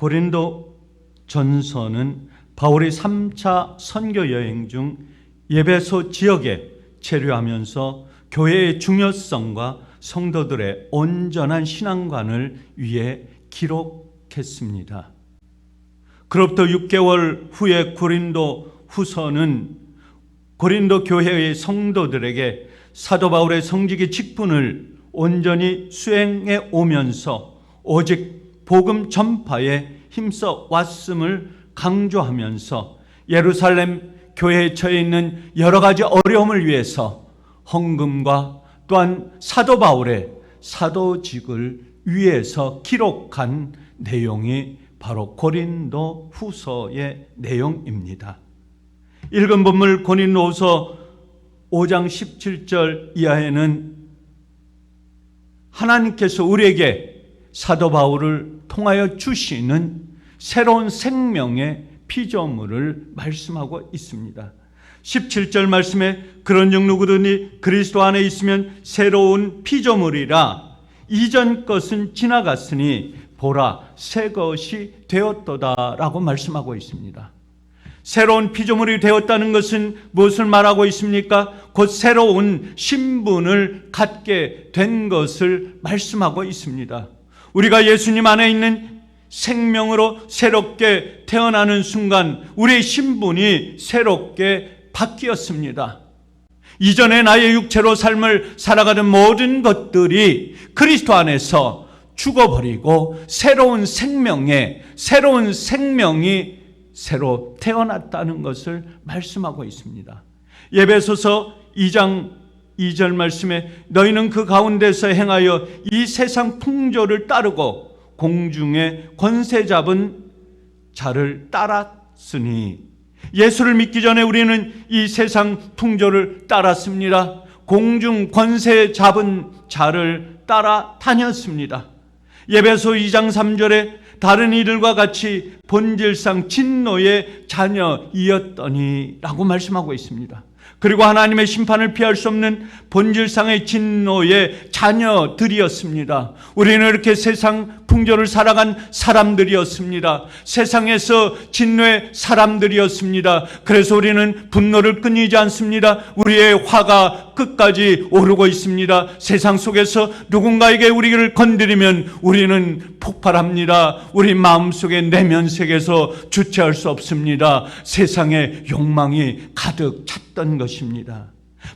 고린도 전서는 바울이 3차 선교 여행 중 에베소 지역에 체류하면서 교회의 중요성과 성도들의 온전한 신앙관을 위해 기록했습니다. 그로부터 6개월 후에 고린도 후서는 고린도 교회의 성도들에게 사도 바울의 성직의 직분을 온전히 수행해 오면서 오직 복음 전파에 힘써 왔음을 강조하면서 예루살렘 교회에 처해 있는 여러 가지 어려움을 위해서 헌금과 또한 사도 바울의 사도직을 위해서 기록한 내용이 바로 고린도 후서의 내용입니다. 읽은 본문 고린도 후서 5장 17절 이하에는 하나님께서 우리에게 사도 바울을 통하여 주시는 새로운 생명의 피조물을 말씀하고 있습니다. 17절 말씀에 그런즉 누구든지 그리스도 안에 있으면 새로운 피조물이라 이전 것은 지나갔으니 보라 새 것이 되었도다라고 말씀하고 있습니다. 새로운 피조물이 되었다는 것은 무엇을 말하고 있습니까? 곧 새로운 신분을 갖게 된 것을 말씀하고 있습니다. 우리가 예수님 안에 있는 생명으로 새롭게 태어나는 순간 우리의 신분이 새롭게 바뀌었습니다. 이전에 나의 육체로 삶을 살아가는 모든 것들이 그리스도 안에서 죽어버리고 새로운 생명이 새로 태어났다는 것을 말씀하고 있습니다. 에베소서 2장 2절 말씀에 너희는 그 가운데서 행하여 이 세상 풍조를 따르고 공중에 권세 잡은 자를 따랐으니 예수를 믿기 전에 우리는 이 세상 풍조를 따랐습니다. 공중 권세 잡은 자를 따라 다녔습니다. 에베소 2장 3절에 다른 이들과 같이 본질상 진노의 자녀이었더니 라고 말씀하고 있습니다. 그리고 하나님의 심판을 피할 수 없는 본질상의 진노의 자녀들이었습니다. 우리는 이렇게 세상 풍조를 살아간 사람들이었습니다. 세상에서 진노의 사람들이었습니다. 그래서 우리는 분노를 끊이지 않습니다. 우리의 화가 끝까지 오르고 있습니다. 세상 속에서 누군가에게 우리를 건드리면 우리는 폭발합니다. 우리 마음속의 내면색에서 주체할 수 없습니다. 세상의 욕망이 가득 찼던 것입니다.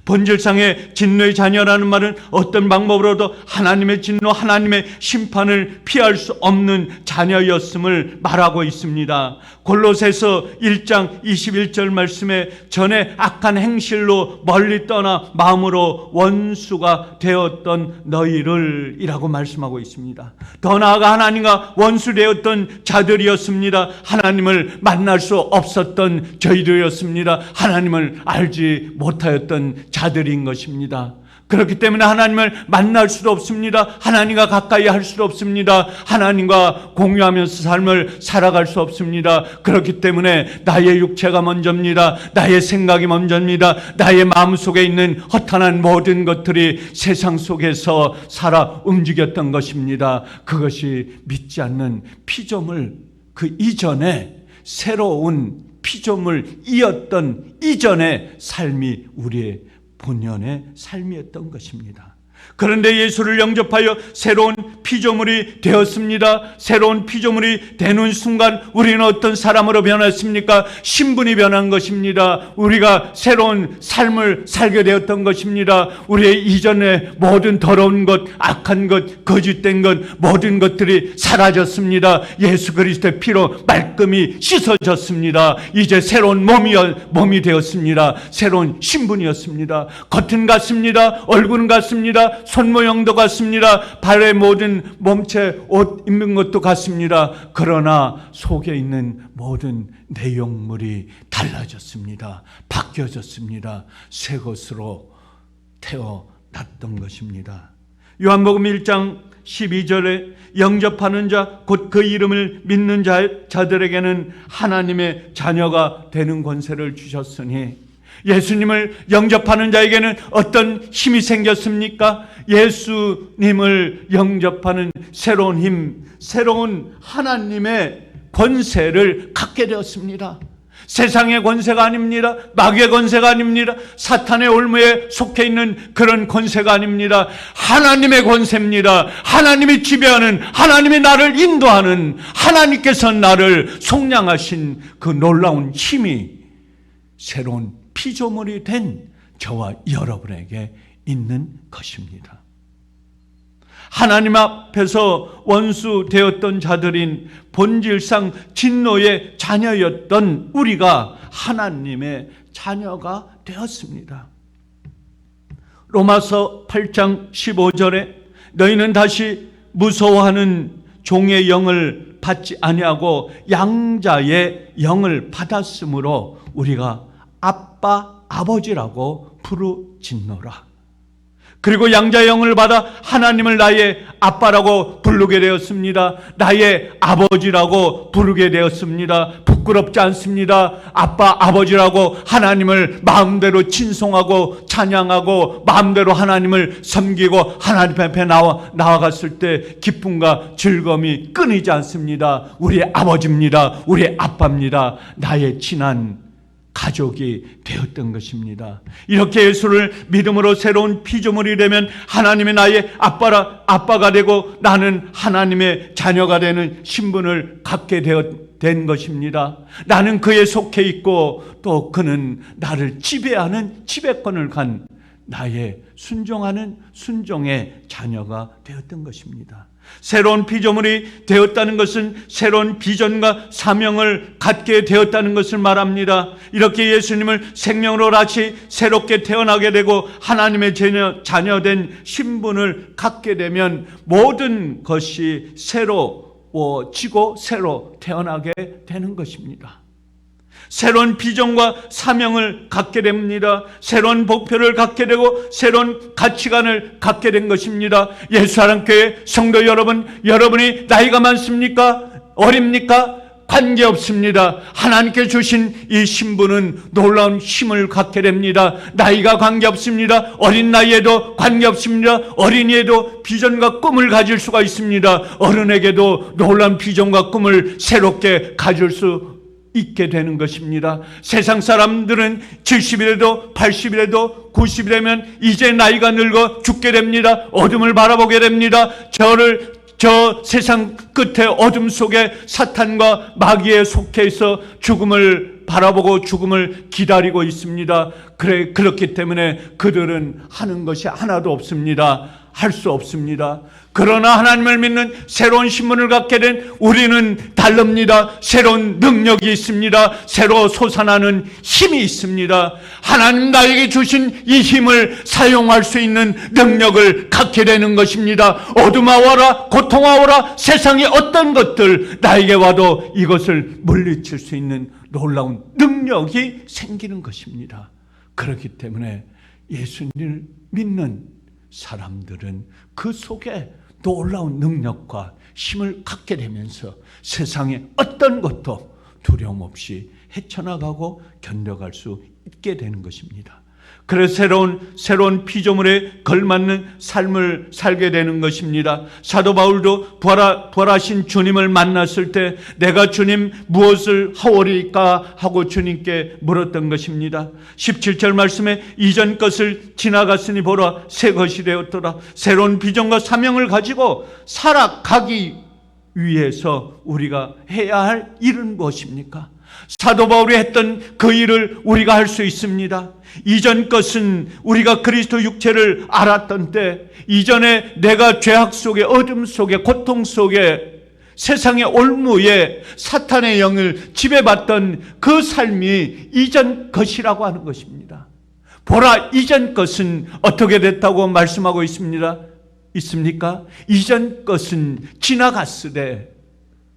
본질상의 진노의 자녀라는 말은 어떤 방법으로도 하나님의 진노, 하나님의 심판을 피할 수 없는 자녀였음을 말하고 있습니다. 골로새서 1장 21절 말씀에 전에 악한 행실로 멀리 떠나 마음으로 원수가 되었던 너희를 이라고 말씀하고 있습니다. 더 나아가 하나님과 원수되었던 자들이었습니다. 하나님을 만날 수 없었던 저희들이었습니다. 하나님을 알지 못하였던 자들인 것입니다. 그렇기 때문에 하나님을 만날 수도 없습니다. 하나님과 가까이 할 수도 없습니다. 하나님과 공유하면서 삶을 살아갈 수 없습니다. 그렇기 때문에 나의 육체가 먼저입니다. 나의 생각이 먼저입니다. 나의 마음속에 있는 허탄한 모든 것들이 세상 속에서 살아 움직였던 것입니다. 그것이 믿지 않는 피조물, 그 이전에 새로운 피조물이었던 이전의 삶이 우리의 본연의 삶이었던 것입니다. 그런데 예수를 영접하여 새로운 피조물이 되었습니다. 새로운 피조물이 되는 순간 우리는 어떤 사람으로 변했습니까? 신분이 변한 것입니다. 우리가 새로운 삶을 살게 되었던 것입니다. 우리의 이전의 모든 더러운 것, 악한 것, 거짓된 것, 모든 것들이 사라졌습니다. 예수 그리스도의 피로 말끔히 씻어졌습니다. 이제 새로운 몸이 되었습니다. 새로운 신분이었습니다. 겉은 같습니다. 얼굴은 같습니다. 손 모양도 같습니다. 발의 모든 몸체 옷 입는 것도 같습니다. 그러나 속에 있는 모든 내용물이 달라졌습니다. 바뀌어졌습니다. 새 것으로 태어났던 것입니다. 요한복음 1장 12절에 영접하는 자, 곧 그 이름을 믿는 자들에게는 하나님의 자녀가 되는 권세를 주셨으니, 예수님을 영접하는 자에게는 어떤 힘이 생겼습니까? 예수님을 영접하는 새로운 힘, 새로운 하나님의 권세를 갖게 되었습니다. 세상의 권세가 아닙니다. 마귀의 권세가 아닙니다. 사탄의 올무에 속해 있는 그런 권세가 아닙니다. 하나님의 권세입니다. 하나님이 지배하는, 하나님이 나를 인도하는, 하나님께서 나를 속량하신 그 놀라운 힘이 새로운 피조물이 된 저와 여러분에게 있는 것입니다. 하나님 앞에서 원수 되었던 자들인 본질상 진노의 자녀였던 우리가 하나님의 자녀가 되었습니다. 로마서 8장 15절에 너희는 다시 무서워하는 종의 영을 받지 아니하고 양자의 영을 받았으므로 우리가 아빠 아버지라고 부르짖노라. 그리고 양자의 영을 받아 하나님을 나의 아빠라고 부르게 되었습니다. 나의 아버지라고 부르게 되었습니다. 부끄럽지 않습니다. 아빠, 아버지라고 하나님을 마음대로 찬송하고 찬양하고 마음대로 하나님을 섬기고 하나님 앞에 나아갔을 때 기쁨과 즐거움이 끊이지 않습니다. 우리 아버지입니다. 우리 아빠입니다. 나의 친한 가족이 되었던 것입니다. 이렇게 예수를 믿음으로 새로운 피조물이 되면 하나님의 나의 아빠가 되고 나는 하나님의 자녀가 되는 신분을 갖게 된 것입니다. 나는 그에 속해 있고 또 그는 나를 지배하는 지배권을 간 나의 순종하는 순종의 자녀가 되었던 것입니다. 새로운 피조물이 되었다는 것은 새로운 비전과 사명을 갖게 되었다는 것을 말합니다. 이렇게 예수님을 생명으로 다시 새롭게 태어나게 되고 하나님의 자녀된 신분을 갖게 되면 모든 것이 새로워지고 새로 태어나게 되는 것입니다. 새로운 비전과 사명을 갖게 됩니다. 새로운 목표를 갖게 되고 새로운 가치관을 갖게 된 것입니다. 예수사랑교회 성도 여러분, 여러분이 나이가 많습니까? 어립니까? 관계없습니다. 하나님께 주신 이 신분은 놀라운 힘을 갖게 됩니다. 나이가 관계없습니다. 어린 나이에도 관계없습니다. 어린이에도 비전과 꿈을 가질 수가 있습니다. 어른에게도 놀라운 비전과 꿈을 새롭게 가질 수 있게 되는 것입니다. 세상 사람들은 70이라도 80이라도 90이 되면 이제 나이가 늙어 죽게 됩니다. 어둠을 바라보게 됩니다. 저 세상 끝에 어둠 속에 사탄과 마귀에 속해 있어 죽음을 바라보고 죽음을 기다리고 있습니다. 그렇기 때문에 그들은 하는 것이 하나도 없습니다. 할 수 없습니다. 그러나 하나님을 믿는 새로운 신분을 갖게 된 우리는 다릅니다. 새로운 능력이 있습니다. 새로 솟아나는 힘이 있습니다. 하나님 나에게 주신 이 힘을 사용할 수 있는 능력을 갖게 되는 것입니다. 어둠아 와라, 고통아 와라, 세상의 어떤 것들 나에게 와도 이것을 물리칠 수 있는 놀라운 능력이 생기는 것입니다. 그렇기 때문에 예수님을 믿는 사람들은 그 속에 놀라운 능력과 힘을 갖게 되면서 세상의 어떤 것도 두려움 없이 헤쳐나가고 견뎌갈 수 있게 되는 것입니다. 그래서 새로운 피조물에 걸맞는 삶을 살게 되는 것입니다. 사도 바울도 부활하신 주님을 만났을 때 내가 주님 무엇을 하오리까 하고 주님께 물었던 것입니다. 17절 말씀에 이전 것을 지나갔으니 보라 새 것이 되었더라. 새로운 비전과 사명을 가지고 살아가기 위해서 우리가 해야 할 일은 무엇입니까? 사도 바울이 했던 그 일을 우리가 할 수 있습니다. 이전 것은 우리가 그리스도 육체를 알았던 때 이전에 내가 죄악 속에 어둠 속에 고통 속에 세상의 올무에 사탄의 영을 지배받던 그 삶이 이전 것이라고 하는 것입니다. 보라 이전 것은 어떻게 됐다고 말씀하고 있습니까? 이전 것은 지나갔으되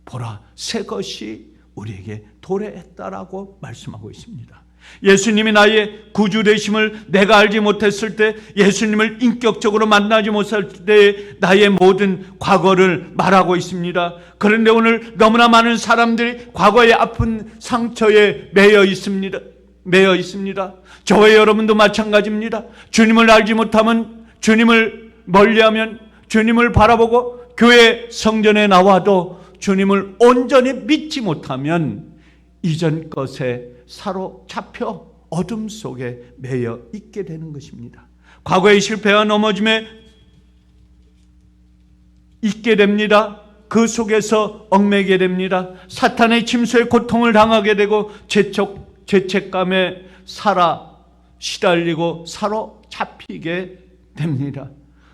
보라 새 것이 우리에게 도래했다라고 말씀하고 있습니다. 예수님이 나의 구주 되심을 내가 알지 못했을 때, 예수님을 인격적으로 만나지 못할 때 나의 모든 과거를 말하고 있습니다. 그런데 오늘 너무나 많은 사람들이 과거의 아픈 상처에 매여 있습니다. 저와 여러분도 마찬가지입니다. 주님을 알지 못하면, 주님을 멀리하면, 주님을 바라보고 교회 성전에 나와도 주님을 온전히 믿지 못하면 이전 것에 사로잡혀 어둠 속에 매여 있게 되는 것입니다. 과거의 실패와 넘어짐에 있게 됩니다. 그 속에서 얽매게 됩니다. 사탄의 침수에 고통을 당하게 되고 죄책감에 시달리고 사로잡히게 됩니다.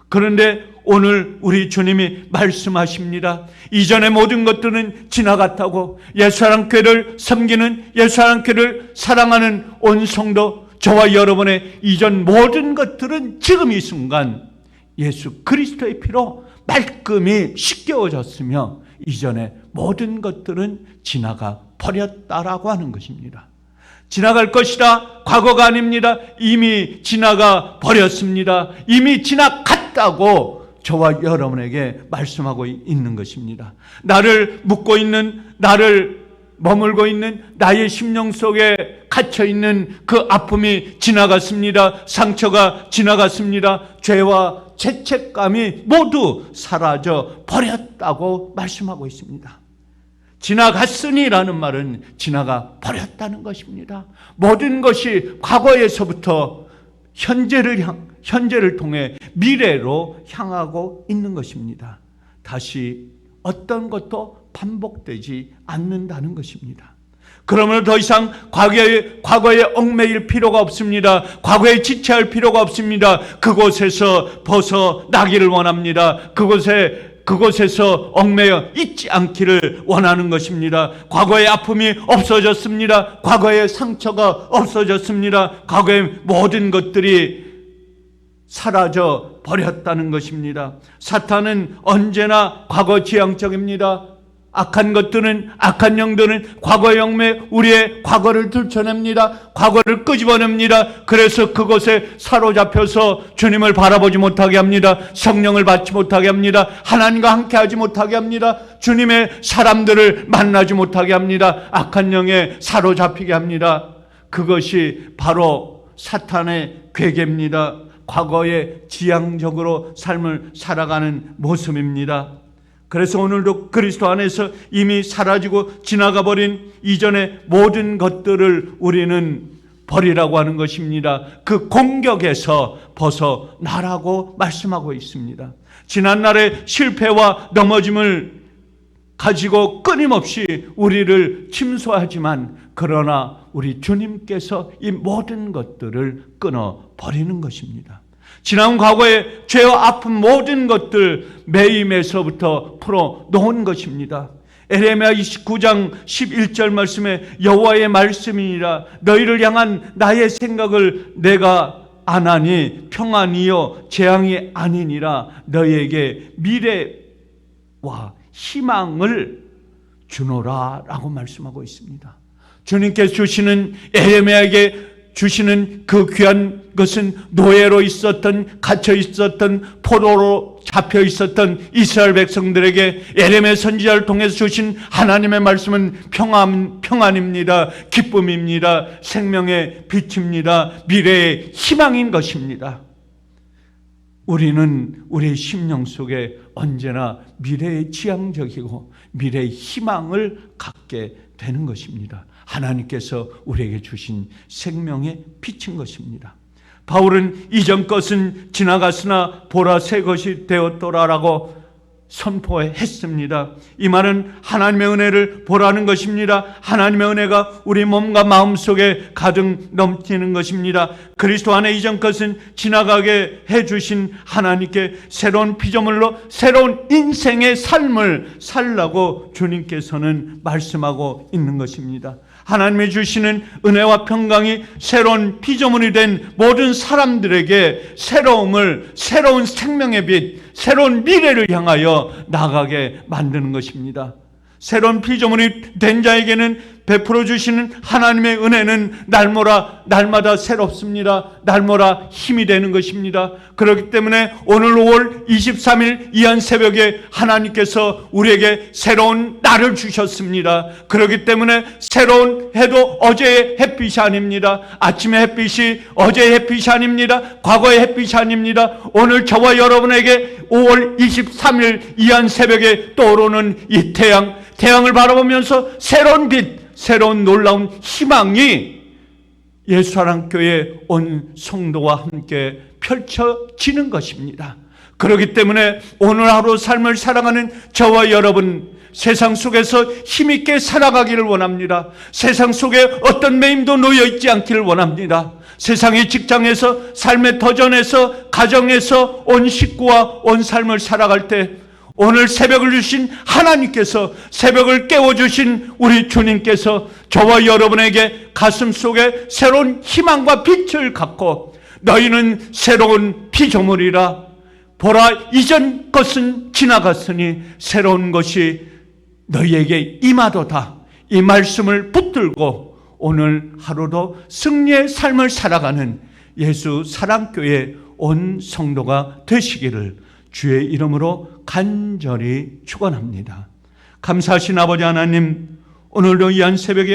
그런데 오늘 우리 주님이 말씀하십니다. 이전의 모든 것들은 지나갔다고. 예수사랑교회를 섬기는, 예수사랑교회를 사랑하는 온 성도, 저와 여러분의 이전 모든 것들은 지금 이 순간 예수 그리스도의 피로 말끔히 씻겨졌으며 이전의 모든 것들은 지나가 버렸다라고 하는 것입니다. 지나갈 것이다. 과거가 아닙니다. 이미 지나가 버렸습니다. 이미 지나갔다고 저와 여러분에게 말씀하고 있는 것입니다. 나를 묶고 있는, 나를 머물고 있는, 나의 심령 속에 갇혀 있는 그 아픔이 지나갔습니다. 상처가 지나갔습니다. 죄와 죄책감이 모두 사라져 버렸다고 말씀하고 있습니다. 지나갔으니라는 말은 지나가 버렸다는 것입니다. 모든 것이 과거에서부터 현재를 통해 미래로 향하고 있는 것입니다. 다시 어떤 것도 반복되지 않는다는 것입니다. 그러므로 더 이상 과거에 얽매일 필요가 없습니다. 과거에 지체할 필요가 없습니다. 그곳에서 벗어나기를 원합니다. 그곳에서 얽매여 있지 않기를 원하는 것입니다. 과거의 아픔이 없어졌습니다. 과거의 상처가 없어졌습니다. 과거의 모든 것들이 사라져 버렸다는 것입니다. 사탄은 언제나 과거 지향적입니다. 악한 것들은, 악한 영들은 과거의 얽매, 우리의 과거를 들춰냅니다. 과거를 끄집어냅니다. 그래서 그곳에 사로잡혀서 주님을 바라보지 못하게 합니다. 성령을 받지 못하게 합니다. 하나님과 함께하지 못하게 합니다. 주님의 사람들을 만나지 못하게 합니다. 악한 영에 사로잡히게 합니다. 그것이 바로 사탄의 괴계입니다. 과거에 지향적으로 삶을 살아가는 모습입니다. 그래서 오늘도 그리스도 안에서 이미 사라지고 지나가 버린 이전의 모든 것들을 우리는 버리라고 하는 것입니다. 그 공격에서 벗어나라고 말씀하고 있습니다. 지난날의 실패와 넘어짐을 가지고 끊임없이 우리를 침소하지만 그러나 우리 주님께서 이 모든 것들을 끊어버리는 것입니다. 지난 과거의 죄와 아픈 모든 것들 매임에서부터 풀어놓은 것입니다. 에레미야 29장 11절 말씀에 여호와의 말씀이니라 너희를 향한 나의 생각을 내가 아나니 평안이요 재앙이 아니니라 너희에게 미래와 희망을 주노라 라고 말씀하고 있습니다. 주님께서 주시는 에레미야에게 주시는 그 귀한 것은 노예로 있었던, 갇혀 있었던, 포로로 잡혀 있었던 이스라엘 백성들에게 에레미야 선지자를 통해서 주신 하나님의 말씀은 평안입니다. 기쁨입니다. 생명의 빛입니다. 미래의 희망인 것입니다. 우리는 우리의 심령 속에 언제나 미래의 지향적이고 미래의 희망을 갖게 되는 것입니다. 하나님께서 우리에게 주신 생명의 빛인 것입니다. 바울은 이전 것은 지나갔으나 보라 새 것이 되었더라라고 선포했습니다. 이 말은 하나님의 은혜를 보라는 것입니다. 하나님의 은혜가 우리 몸과 마음 속에 가득 넘치는 것입니다. 그리스도 안에 이전 것은 지나가게 해주신 하나님께 새로운 피조물로 새로운 인생의 삶을 살라고 주님께서는 말씀하고 있는 것입니다. 하나님이 주시는 은혜와 평강이 새로운 피조물이 된 모든 사람들에게 새로운 생명의 빛, 새로운 미래를 향하여 나가게 만드는 것입니다. 새로운 피조물이 된 자에게는 베풀어 주시는 하나님의 은혜는 날마다 새롭습니다. 날마다 힘이 되는 것입니다. 그렇기 때문에 오늘 5월 23일 이한 새벽에 하나님께서 우리에게 새로운 날을 주셨습니다. 그렇기 때문에 새로운 해도 어제의 햇빛이 아닙니다. 아침의 햇빛이 어제의 햇빛이 아닙니다. 과거의 햇빛이 아닙니다. 오늘 저와 여러분에게 5월 23일 이한 새벽에 떠오르는 이 태양을 바라보면서 새로운 빛, 새로운 놀라운 희망이 예수사랑교회 온 성도와 함께 펼쳐지는 것입니다. 그렇기 때문에 오늘 하루 삶을 살아가는 저와 여러분, 세상 속에서 힘있게 살아가기를 원합니다. 세상 속에 어떤 매임도 놓여있지 않기를 원합니다. 세상의 직장에서, 삶의 터전에서, 가정에서 온 식구와 온 삶을 살아갈 때 오늘 새벽을 주신 하나님께서, 새벽을 깨워주신 우리 주님께서 저와 여러분에게 가슴 속에 새로운 희망과 빛을 갖고 너희는 새로운 피조물이라, 보라 이전 것은 지나갔으니 새로운 것이 너희에게 임하도다. 이 말씀을 붙들고 오늘 하루도 승리의 삶을 살아가는 예수 사랑교회 온 성도가 되시기를 주의 이름으로 간절히 축원합니다. 감사하신 아버지 하나님, 오늘도 이 한 새벽에